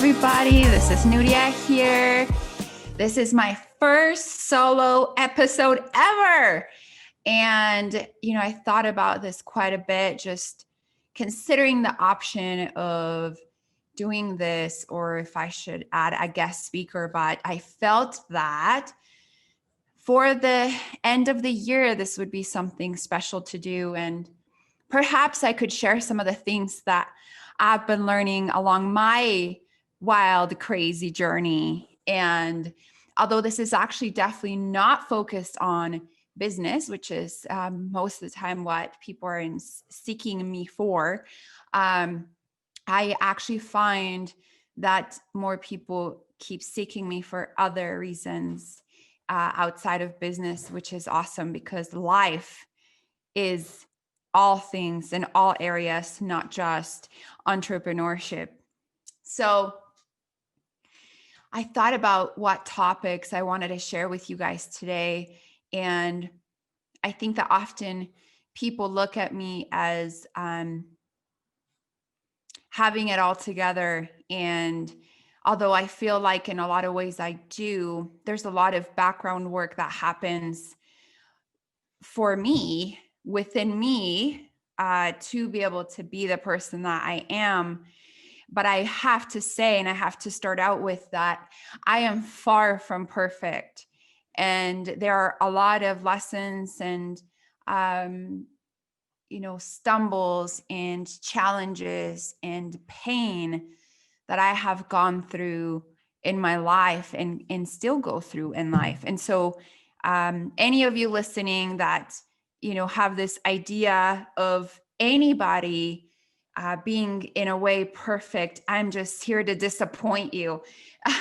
everybody. This is Nuria here. This is my first solo episode ever. And, I thought about this quite a bit, just considering the option of doing this or if I should add a guest speaker. But I felt that for the end of the year, this would be something special to do. And perhaps I could share some of the things that I've been learning along my wild, crazy journey. And although this is actually definitely not focused on business, which is most of the time what people are seeking me for, I actually find that more people keep seeking me for other reasons outside of business, which is awesome because life is all things in all areas, not just entrepreneurship. So I thought about what topics I wanted to share with you guys today. And I think that often people look at me as having it all together. And although I feel like in a lot of ways I do, there's a lot of background work that happens for me, within me, to be able to be the person that I am. But I have to say, and I have to start out with that, I am far from perfect. And there are a lot of lessons and, stumbles and challenges and pain that I have gone through in my life and still go through in life. And so any of you listening that, have this idea of anybody being in a way perfect, I'm just here to disappoint you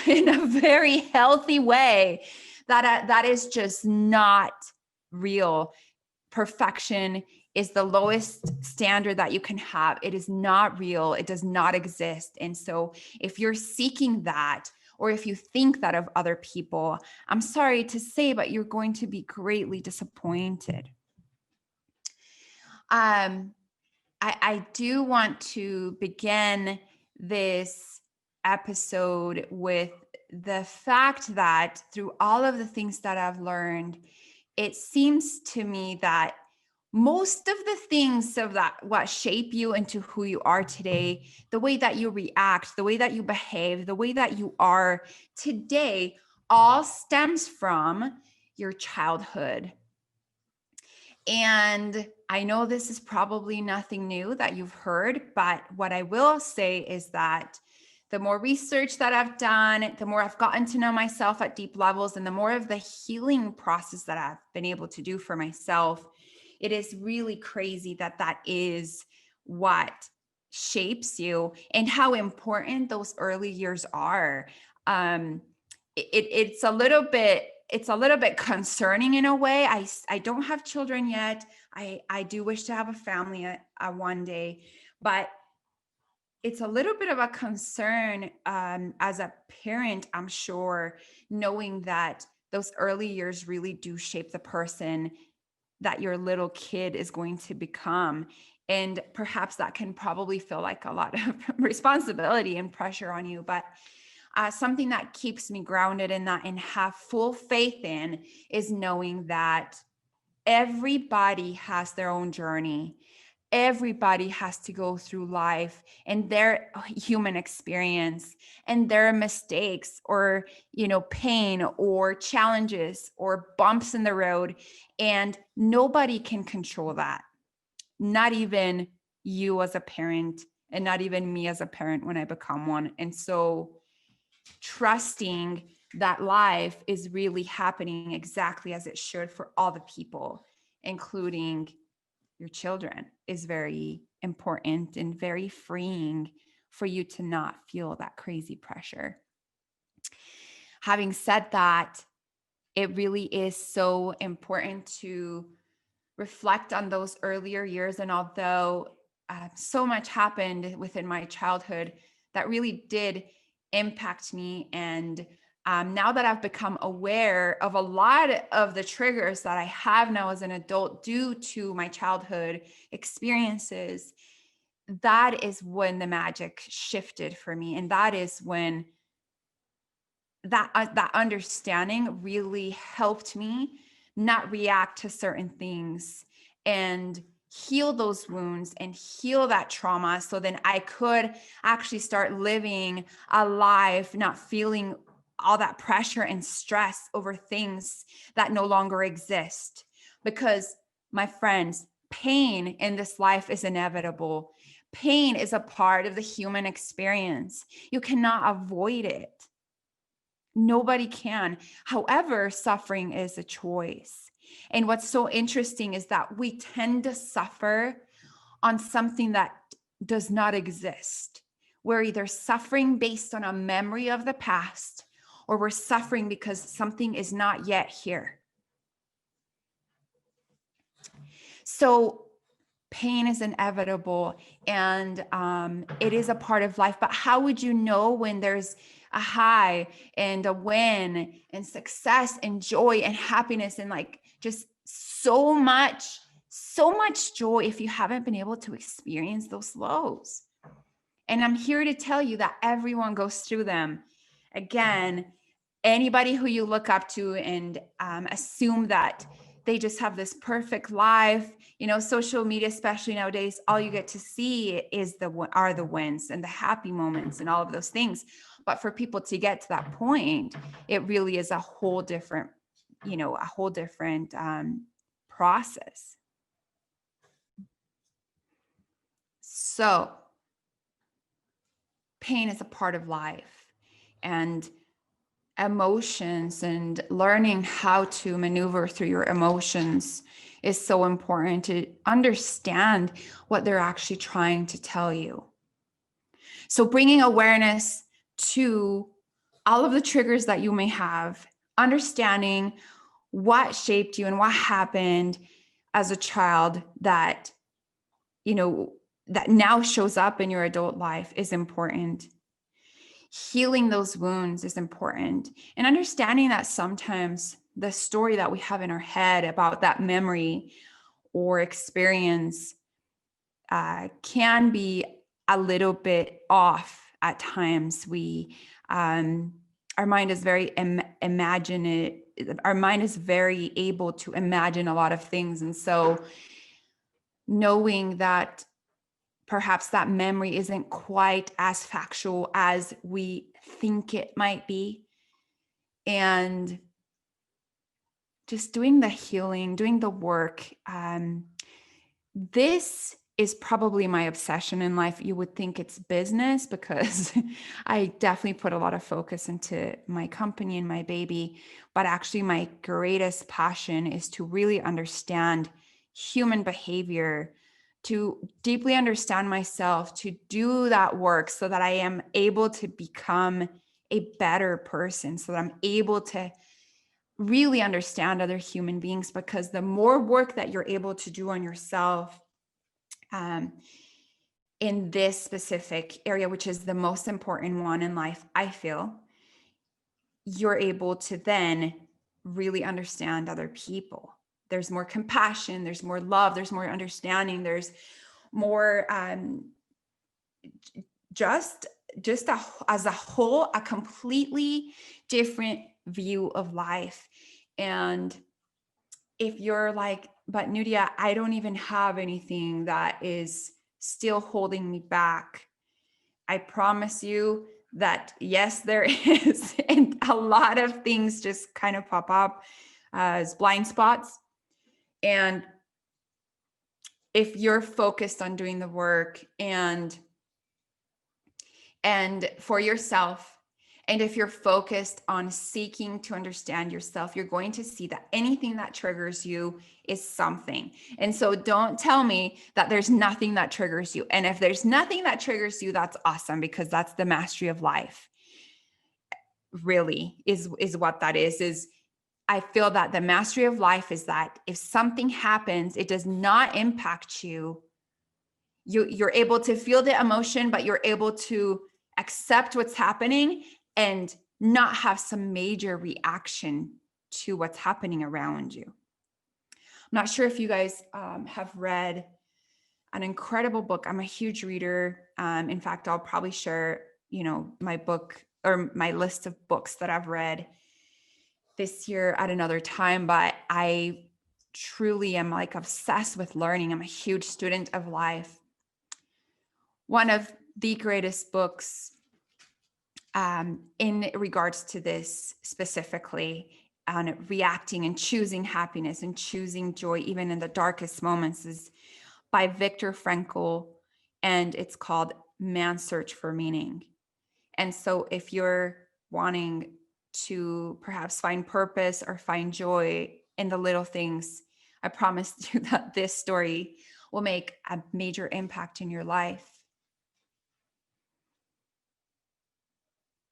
in a very healthy way. That is just not real. Perfection is the lowest standard that you can have. It is not real. It does not exist. And so if you're seeking that, or if you think that of other people, I'm sorry to say, but you're going to be greatly disappointed. I do want to begin this episode with the fact that through all of the things that I've learned, it seems to me that most of the things of that what shape you into who you are today, the way that you react, the way that you behave, the way that you are today, all stems from your childhood. And I know this is probably nothing new that you've heard, but what I will say is that the more research that I've done, the more I've gotten to know myself at deep levels, and the more of the healing process that I've been able to do for myself, it is really crazy that is what shapes you and how important those early years are. It's a little bit concerning in a way. I don't have children yet. I do wish to have a family one day, but it's a little bit of a concern as a parent, I'm sure, knowing that those early years really do shape the person that your little kid is going to become. And perhaps that can probably feel like a lot of responsibility and pressure on you, but something that keeps me grounded in that and have full faith in is knowing that everybody has their own journey. Everybody has to go through life and their human experience and their mistakes or, pain or challenges or bumps in the road. And nobody can control that. Not even you as a parent and not even me as a parent when I become one. And so trusting that life is really happening exactly as it should for all the people, including your children, is very important and very freeing for you to not feel that crazy pressure. Having said that, it really is so important to reflect on those earlier years. And although so much happened within my childhood that really did impact me, and now that I've become aware of a lot of the triggers that I have now as an adult due to my childhood experiences, that is when the magic shifted for me. And that is when that understanding really helped me not react to certain things and heal those wounds and heal that trauma, so then I could actually start living a life not feeling all that pressure and stress over things that no longer exist. Because, my friends, pain in this life is inevitable. Pain is a part of the human experience. You cannot avoid it. Nobody can. However, suffering is a choice. And what's so interesting is that we tend to suffer on something that does not exist. We're either suffering based on a memory of the past, or we're suffering because something is not yet here. So pain is inevitable, and it is a part of life. But how would you know when there's a high and a win and success and joy and happiness and like just so much joy if you haven't been able to experience those lows? And I'm here to tell you that everyone goes through them. Again, anybody who you look up to and assume that they just have this perfect life, social media, especially nowadays, all you get to see are the wins and the happy moments and all of those things. But for people to get to that point, it really is a whole different process. So pain is a part of life, and emotions and learning how to maneuver through your emotions is so important to understand what they're actually trying to tell you. So bringing awareness to all of the triggers that you may have, understanding what shaped you and what happened as a child that now shows up in your adult life is important. Healing those wounds is important, and understanding that sometimes the story that we have in our head about that memory or experience can be a little bit off at times. Our mind is very imaginative. Our mind is very able to imagine a lot of things, and so knowing that perhaps that memory isn't quite as factual as we think it might be, and just doing the healing, doing the work. This is probably my obsession in life. You would think it's business because I definitely put a lot of focus into my company and my baby, but actually my greatest passion is to really understand human behavior, to deeply understand myself, to do that work so that I am able to become a better person, so that I'm able to really understand other human beings. Because the more work that you're able to do on yourself in this specific area, which is the most important one in life, I feel, you're able to then really understand other people. There's more compassion, there's more love, there's more understanding, there's more as a whole, a completely different view of life. And if you're like, but Nudia, I don't even have anything that is still holding me back, I promise you that yes, there is. And a lot of things just kind of pop up as blind spots. And if you're focused on doing the work and for yourself, and if you're focused on seeking to understand yourself, you're going to see that anything that triggers you is something. And so don't tell me that there's nothing that triggers you. And if there's nothing that triggers you, that's awesome, because that's the mastery of life. Really is what that is I feel that the mastery of life is that if something happens, it does not impact you. You're able to feel the emotion, but you're able to accept what's happening and not have some major reaction to what's happening around you. I'm not sure if you guys have read an incredible book. I'm a huge reader. In fact, I'll probably share, my book or my list of books that I've read this year at another time, but I truly am like obsessed with learning. I'm a huge student of life. One of the greatest books in regards to this specifically, on reacting and choosing happiness and choosing joy, even in the darkest moments, is by Viktor Frankl, and it's called Man's Search for Meaning. And so if you're wanting to perhaps find purpose or find joy in the little things, I promise you that this story will make a major impact in your life.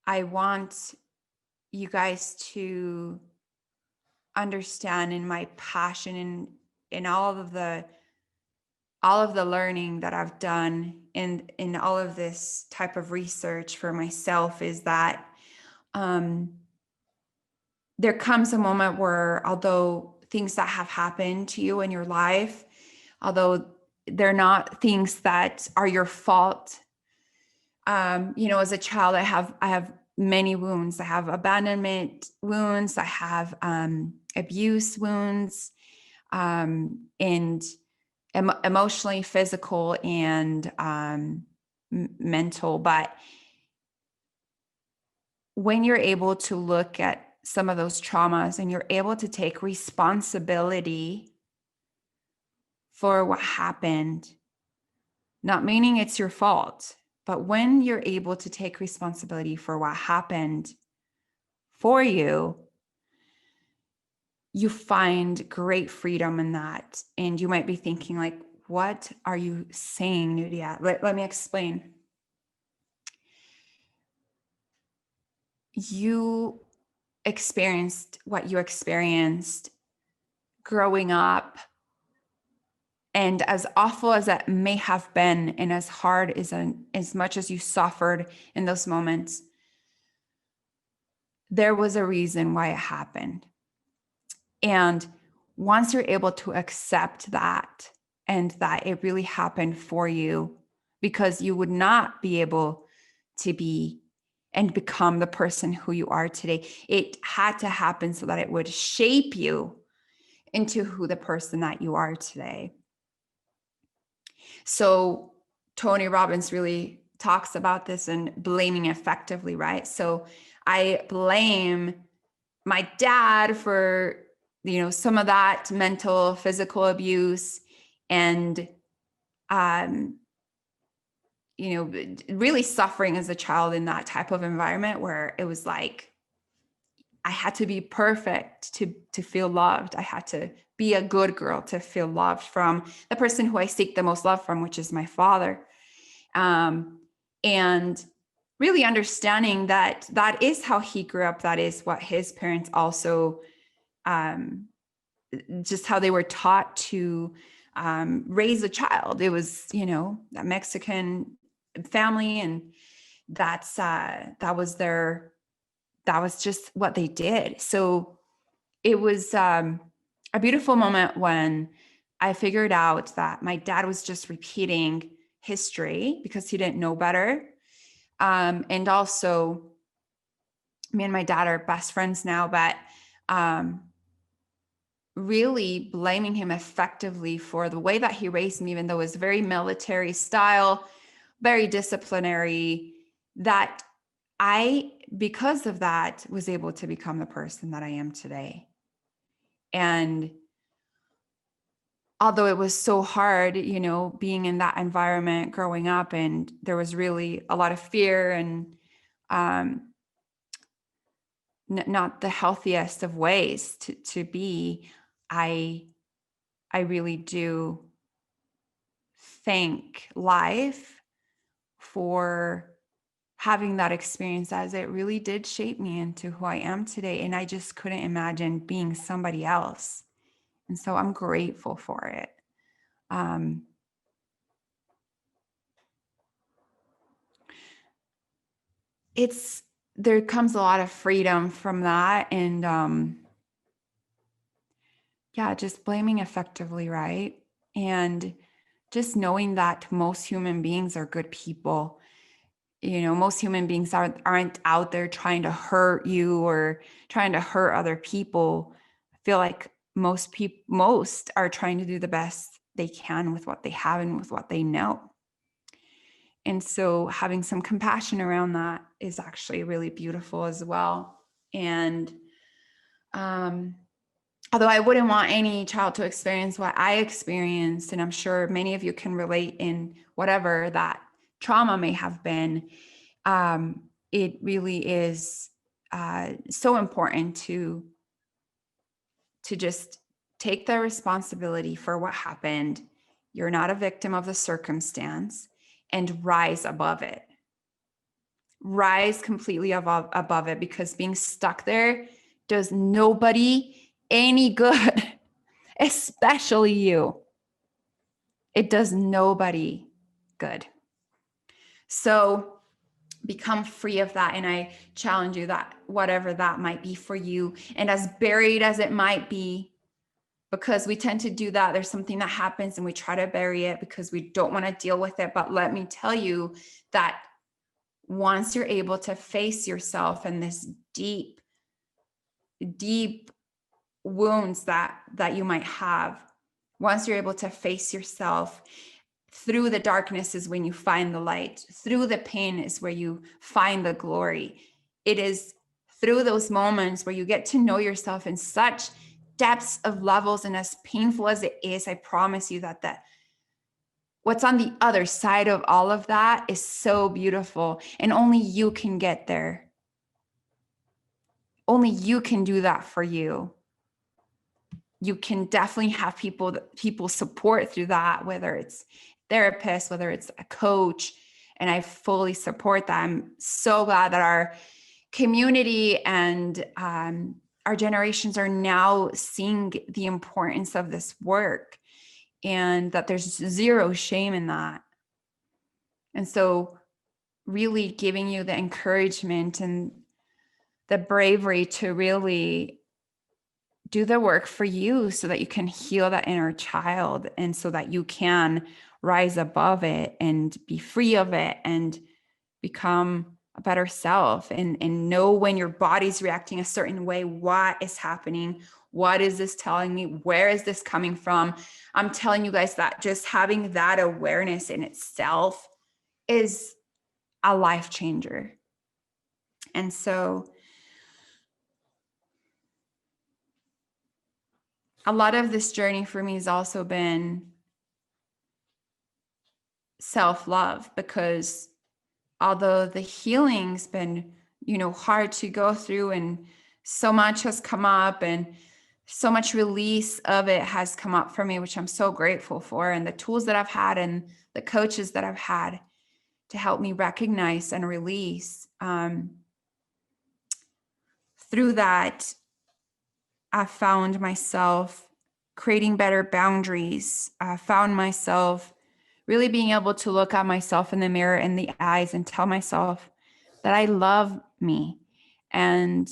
I want you guys to understand in my passion in all of the learning that I've done in all of this type of research for myself, is that there comes a moment where, although things that have happened to you in your life, although they're not things that are your fault, as a child, I have many wounds. I have abandonment wounds. I have abuse wounds, and emotionally, physical, and mental. But when you're able to look at some of those traumas and you're able to take responsibility for what happened, not meaning it's your fault, but when you're able to take responsibility for what happened for you, you find great freedom in that. And you might be thinking, like, what are you saying, Nudia? Let me explain. You experienced what you experienced growing up. And as awful as that may have been, and as hard as much as you suffered in those moments, there was a reason why it happened. And once you're able to accept that, and that it really happened for you, because you would not be able to be and become the person who you are today. It had to happen so that it would shape you into who the person that you are today. So Tony Robbins really talks about this and blaming effectively, right? So I blame my dad for, some of that mental, physical abuse, and, really suffering as a child in that type of environment where it was like, I had to be perfect to feel loved. I had to be a good girl to feel loved from the person who I seek the most love from, which is my father. And really understanding that that is how he grew up. That is what his parents also, just how they were taught to raise a child. It was, a Mexican family, and that was just what they did. So it was a beautiful moment when I figured out that my dad was just repeating history because he didn't know better. And also, me and my dad are best friends now, but really blaming him effectively for the way that he raised me, even though it was very military style, very disciplinary, that because of that, was able to become the person that I am today. And although it was so hard, being in that environment growing up, and there was really a lot of fear and not the healthiest of ways to be, I really do thank life for having that experience, as it really did shape me into who I am today. And I just couldn't imagine being somebody else. And so I'm grateful for it. There comes a lot of freedom from that. And just blaming effectively, right? And just knowing that most human beings are good people. Most human beings aren't out there trying to hurt you or trying to hurt other people. I feel like most are trying to do the best they can with what they have and with what they know. And so having some compassion around that is actually really beautiful as well. And although I wouldn't want any child to experience what I experienced, and I'm sure many of you can relate in whatever that trauma may have been, it really is so important to just take the responsibility for what happened. You're not a victim of the circumstance, and rise above it. Rise completely above it, because being stuck there does nobody any good, especially you. It does nobody good. So become free of that. And I challenge you that whatever that might be for you, and as buried as it might be, because we tend to do that. There's something that happens and we try to bury it because we don't want to deal with it. But let me tell you that once you're able to face yourself and this deep, deep wounds that you might have, once you're able to face yourself, through the darkness is when you find the light. Through the pain is where you find the glory. It is through those moments where you get to know yourself in such depths of levels, and as painful as it is, I promise you that what's on the other side of all of that is so beautiful, and only you can get there. Only you can do that for you. You can definitely have people support through that, whether it's therapist, whether it's a coach, and I fully support that. I'm so glad that our community and our generations are now seeing the importance of this work, and that there's zero shame in that. And so really giving you the encouragement and the bravery to really do the work for you so that you can heal that inner child, and so that you can rise above it and be free of it and become a better self, and know when your body's reacting a certain way, what is happening, what is this telling me, where is this coming from. I'm telling you guys that just having that awareness in itself is a life changer. And so a lot of this journey for me has also been self-love, because although the healing's been, hard to go through, and so much has come up and so much release of it has come up for me, which I'm so grateful for, and the tools that I've had and the coaches that I've had to help me recognize and release. Through that, I found myself creating better boundaries. I found myself really being able to look at myself in the mirror, in the eyes, and tell myself that I love me, and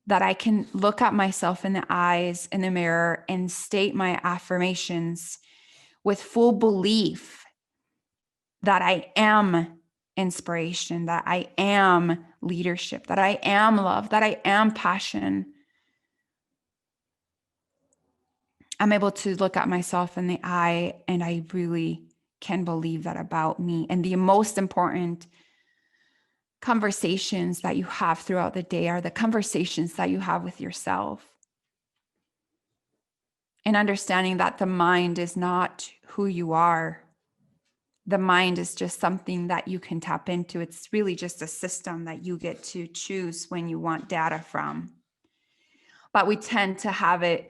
that I can look at myself in the eyes, in the mirror, and state my affirmations with full belief that I am inspiration, that I am leadership, that I am love, that I am passion. I'm able to look at myself in the eye, and I really can believe that about me. And the most important conversations that you have throughout the day are the conversations that you have with yourself. And understanding that the mind is not who you are. The mind is just something that you can tap into. It's really just a system that you get to choose when you want data from. But we tend to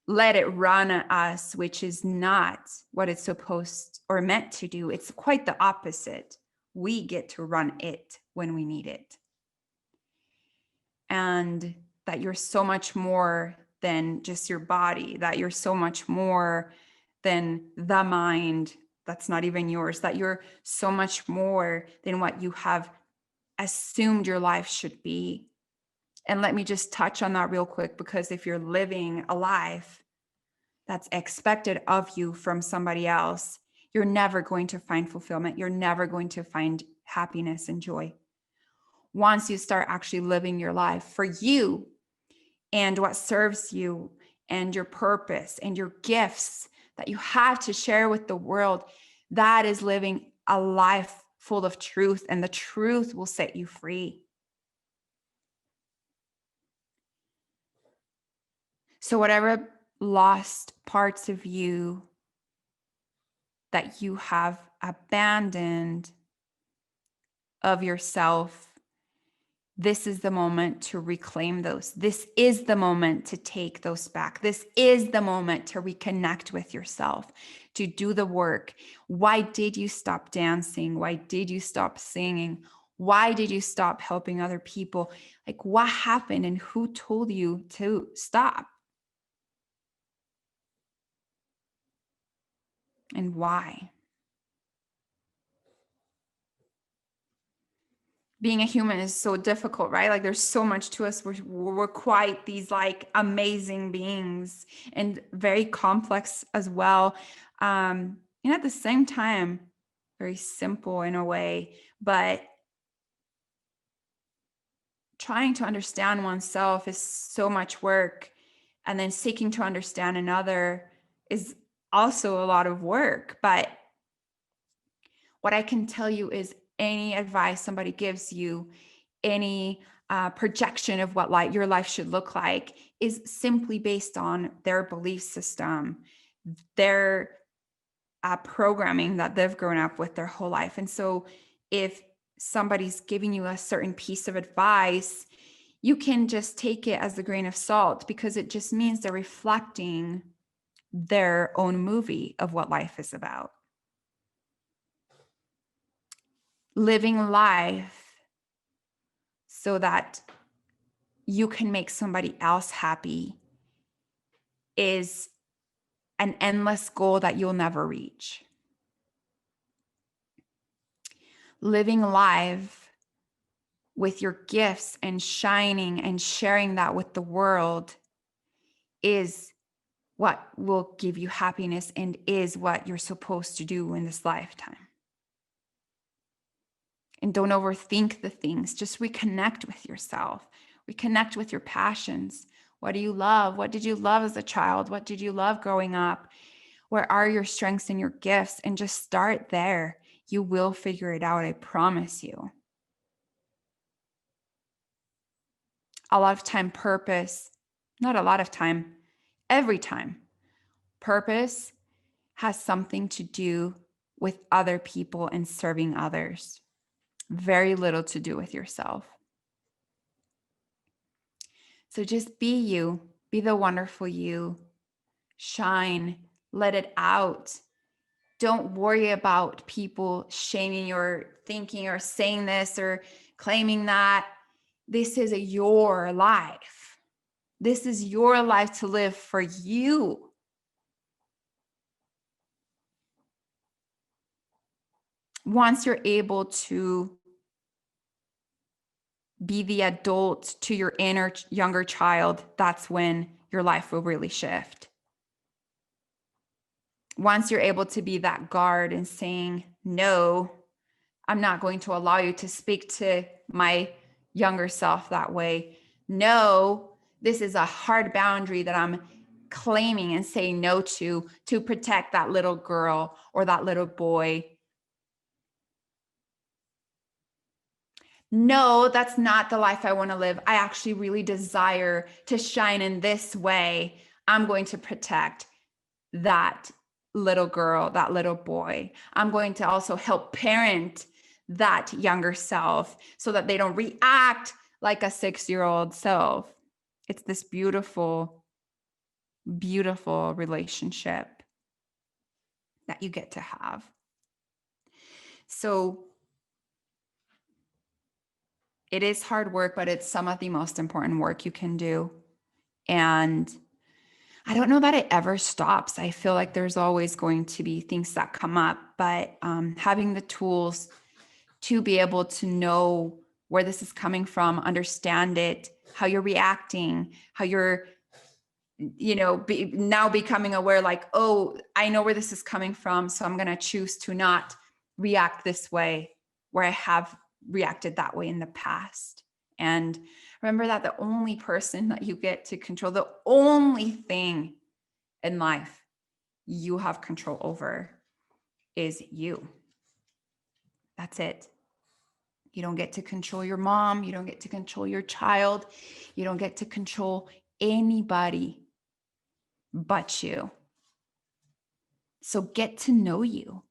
let it run us, which is not what it's supposed or meant to do. It's quite the opposite. We get to run it when we need it. And that you're so much more than just your body, that you're so much more than the mind that's not even yours, that you're so much more than what you have assumed your life should be. And let me just touch on that real quick, because if you're living a life that's expected of you from somebody else, you're never going to find fulfillment. You're never going to find happiness and joy. Once you start actually living your life for you and what serves you and your purpose and your gifts that you have to share with the world, that is living a life full of truth, and the truth will set you free. So whatever lost parts of you that you have abandoned of yourself, this is the moment to reclaim those. This is the moment to take those back. This is the moment to reconnect with yourself, to do the work. Why did you stop dancing? Why did you stop singing? Why did you stop helping other people? Like, what happened and who told you to stop? And why? Being a human is so difficult, right? Like, there's so much to us. We're quite these like amazing beings, and very complex as well. And at the same time, very simple in a way, but trying to understand oneself is so much work. And then seeking to understand another is also a lot of work. But what I can tell you is, any advice somebody gives you, any projection of what your life should look like, is simply based on their belief system, their programming that they've grown up with their whole life. And so if somebody's giving you a certain piece of advice, you can just take it as a grain of salt, because it just means they're reflecting their own movie of what life is about. Living life so that you can make somebody else happy is an endless goal that you'll never reach. Living life with your gifts and shining and sharing that with the world is what will give you happiness, and is what you're supposed to do in this lifetime. And don't overthink the things. Just reconnect with yourself. Reconnect with your passions. What do you love? What did you love as a child? What did you love growing up? Where are your strengths and your gifts? And just start there. You will figure it out, I promise you. A lot of time, purpose, not a lot of time, every time, purpose has something to do with other people and serving others. Very little to do with yourself. So just be you, be the wonderful you, shine, let it out. Don't worry about people shaming or thinking or saying this or claiming that. This is your life. This is your life to live for you. Once you're able to be the adult to your inner younger child, that's when your life will really shift. Once you're able to be that guard and saying, no, I'm not going to allow you to speak to my younger self that way. No, this is a hard boundary that I'm claiming and saying no to protect that little girl or that little boy. No, that's not the life I want to live. I actually really desire to shine in this way. I'm going to protect that little girl, that little boy. I'm going to also help parent that younger self so that they don't react like a 6-year-old self. It's this beautiful, beautiful relationship that you get to have. So it is hard work, but it's some of the most important work you can do. And I don't know that it ever stops. I feel like there's always going to be things that come up, but having the tools to be able to know where this is coming from, understand it, how you're reacting, how you're now becoming aware, like, oh, I know where this is coming from. So I'm going to choose to not react this way where I have reacted that way in the past. And remember that the only person that you get to control, the only thing in life you have control over is you. That's it. You don't get to control your mom. You don't get to control your child. You don't get to control anybody but you. So get to know you.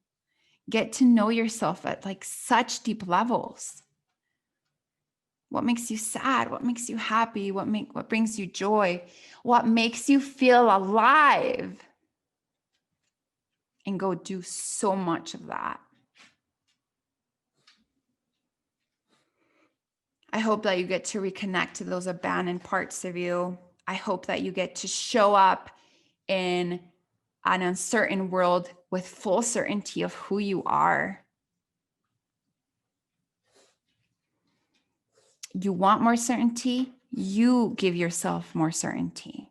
Get to know yourself at like such deep levels. What makes you sad? What makes you happy? What brings you joy? What makes you feel alive? And go do so much of that. I hope that you get to reconnect to those abandoned parts of you. I hope that you get to show up in an uncertain world with full certainty of who you are. You want more certainty? You give yourself more certainty.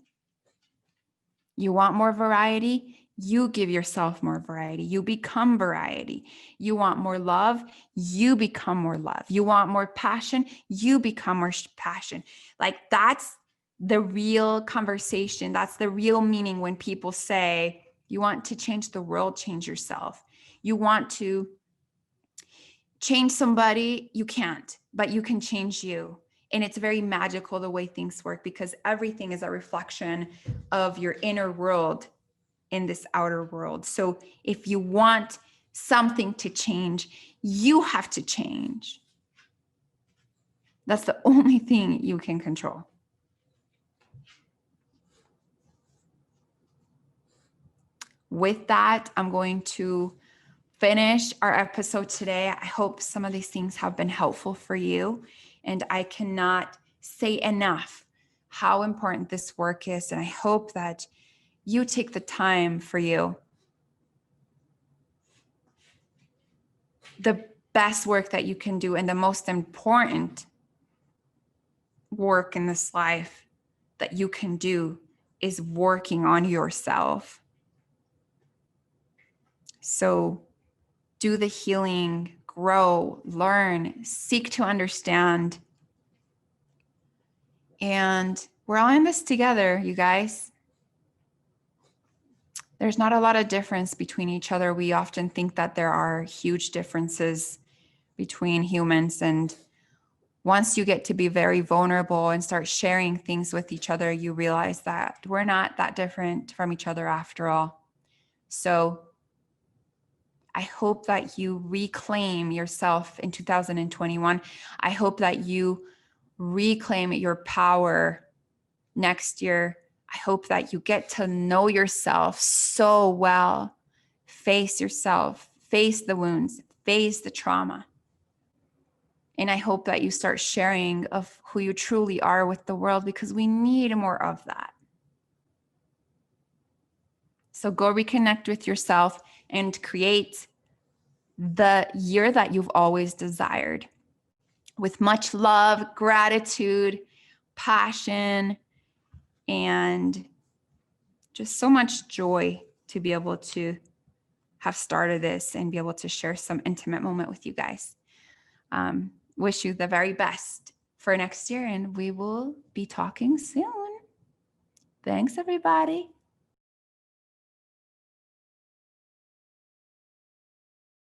You want more variety? You give yourself more variety. You become variety. You want more love? You become more love. You want more passion? You become more passion. Like, that's the real conversation. That's the real meaning when people say, you want to change the world, change yourself. You want to change somebody, you can't, but you can change you. And it's very magical the way things work, because everything is a reflection of your inner world in this outer world. So if you want something to change, you have to change. That's the only thing you can control. With that, I'm going to finish our episode today. I hope some of these things have been helpful for you. And I cannot say enough how important this work is. And I hope that you take the time for you. The best work that you can do and the most important work in this life that you can do is working on yourself. So do the healing, grow, learn, seek to understand. And we're all in this together, you guys. There's not a lot of difference between each other. We often think that there are huge differences between humans. And once you get to be very vulnerable and start sharing things with each other, you realize that we're not that different from each other after all. So I hope that you reclaim yourself in 2021. I hope that you reclaim your power next year. I hope that you get to know yourself so well. Face yourself, face the wounds, face the trauma. And I hope that you start sharing of who you truly are with the world, because we need more of that. So go reconnect with yourself and create the year that you've always desired, with much love, gratitude, passion, and just so much joy to be able to have started this and be able to share some intimate moment with you guys. Wish you the very best for next year, and we will be talking soon. Thanks, everybody.